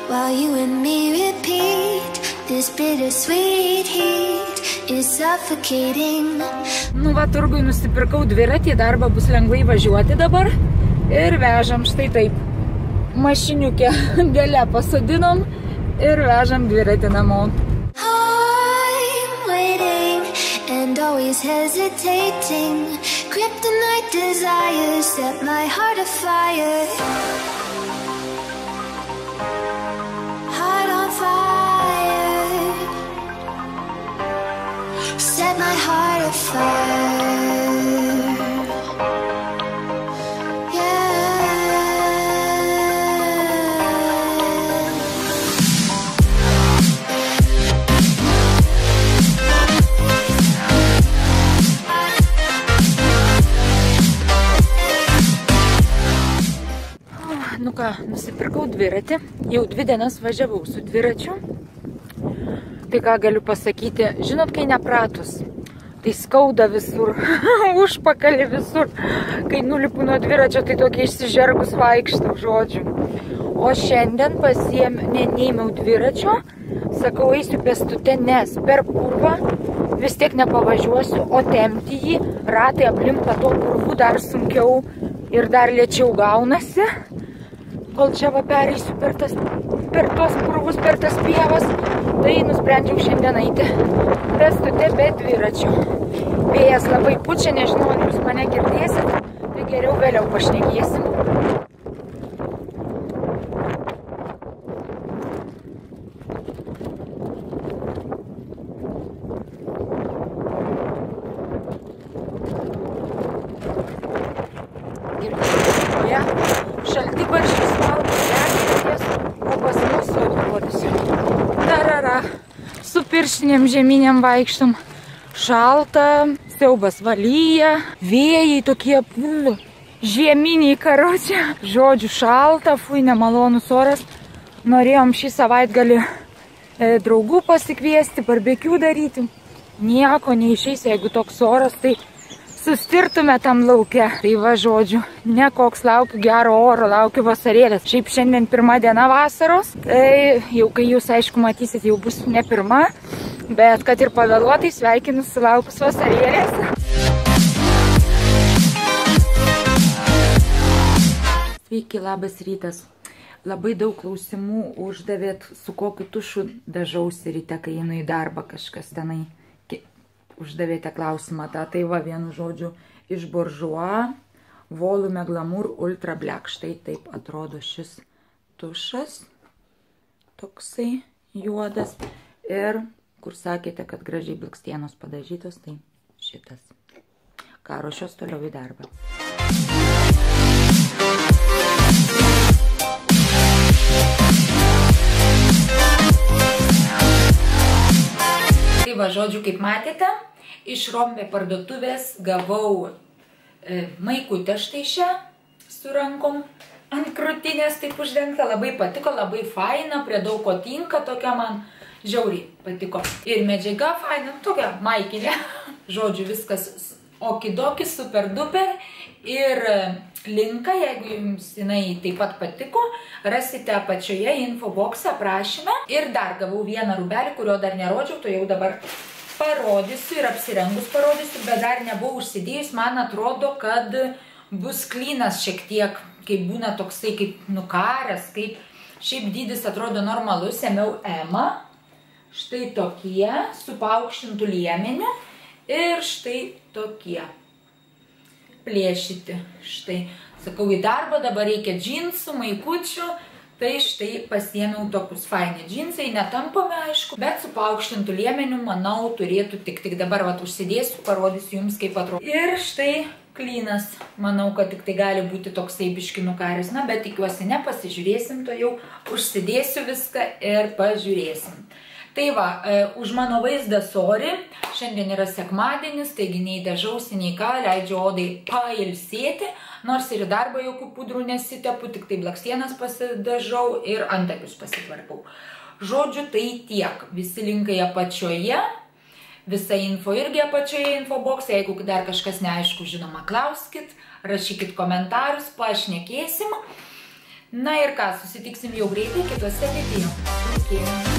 while you and me repeat. This bittersweet heat is suffocating. Nu va, turgui nusipirkau dviratį, į darbą bus lengvai važiuoti dabar. Ir vežam štai taip. Mašiniukę gale pasodinom ir vežam dviratį namo. I'm waiting and always hesitating. Kryptonite desires set my heart afire. Heart on fire. Set my heart afire. Nu ką, nusipirkau dviratį, jau 2 dienas važiavau su dviračiu. Tai ką galiu pasakyti, žinot, kai nepratus, tai skauda visur, užpakalį visur. Kai nulipu nuo dviračio, tai tokia išsižergus vaikštau, žodžiu. O šiandien neėmiau dviračio, sakau, eisiu pėstute, nes per purvą vis tiek nepavažiuosiu, o tempti jį, ratai aplimpa to purvų dar sunkiau ir dar lėčiau gaunasi. Kol čia va pereisiu per tuos purvus, per tas pievas, tai nusprendžiau šiandien eiti pėstute be dviračio. Vėjas labai pučia, nežinau, ar jūs mane girdėsit, tai geriau vėliau pašnekėsim. Šaltibarščius valgo reakcijas, o pas mus rodosi. Tarara, su pirštinėm žemynėm vaikštum. Šalta, siaubas valyja, vėjai tokie žieminiai karočią. Žodžiu, šalta, fui, nemalonus oras. Norėjom šį savaitgalį draugų pasikviesti, barbekių daryti. Nieko neišeis, jeigu toks oras, tai sustirtume tam lauke. Tai va, žodžiu, ne koks laukiu gero oro, laukiu vasarėlės. Šiaip šiandien 1 diena vasaros, tai jau kai jūs, aišku, matysit, jau bus ne 1, bet kad ir pavėluotai sveikinu sulaukus vasarėlės. Sveiki, labas rytas. Labai daug klausimų uždavėt, su kokiu tušu dažausi ryte, kai einu į darbą, kažkas tenai. Uždavėte klausimą, tai va, vienu žodžiu, iš Bourjois Volume Glamour Ultra Black. Štai taip atrodo šis tušas, toksai juodas. Ir kur sakėte, kad gražiai blakstienos padažytos, tai šitas. Ką, ruošiuos toliau į darbą. Tai va, žodžiu, kaip matėte, iš Rompė parduotuvės gavau maikutę štai šią su rankom ant krūtinės, taip uždengta, labai patiko, labai faina, prie daug ko tinka, tokia man žiauriai patiko. Ir medžiaga faina, tokia maikinė, žodžiu, viskas okidoki, super duper. Ir linką, jeigu jums jinai taip pat patiko, rasite apačioje infobokse aprašyme. Ir dar gavau vieną rūbelį, kurio dar nerodžiau, to jau dabar parodysiu ir apsirengus parodysiu, bet dar nebuvau užsidėjus. Man atrodo, kad bus klynas šiek tiek, kaip būna toksai kaip nukaręs, kaip šiaip dydis atrodo normalus. Ėmiau Emą, štai tokie, su paaukštintu liemeniu ir štai tokie. Plėšyti, štai, sakau, į darbą dabar reikia džinsų, maikučių, tai štai pasiėmiau tokius faini džinsai, netampame, aišku, bet su paaukštintu liemeniu, manau, turėtų tik dabar, vat, užsidėsiu, parodysiu jums, kaip atrodo. Ir štai klynas, manau, kad tik tai gali būti toksai biški nukaręs, na, bet tikiuosi ne, pasižiūrėsim, to jau užsidėsiu viską ir pažiūrėsim. Tai va, už mano vaizdą sorry, šiandien yra sekmadienis, taigi nei dažausi, nei ką, leidžiu odai pailsėti, nors ir į darbą jokių pudrų nesitepu, tik tai blakstienas pasidažau ir antakius pasitvarkau. Žodžiu, tai tiek, visi linkai apačioje, visa info irgi apačioje infobokse, jeigu dar kažkas neaišku, žinoma, klauskit, rašykit komentarus, pašnekėsim. Na ir ką, susitiksim jau greitai kitose video. Iki.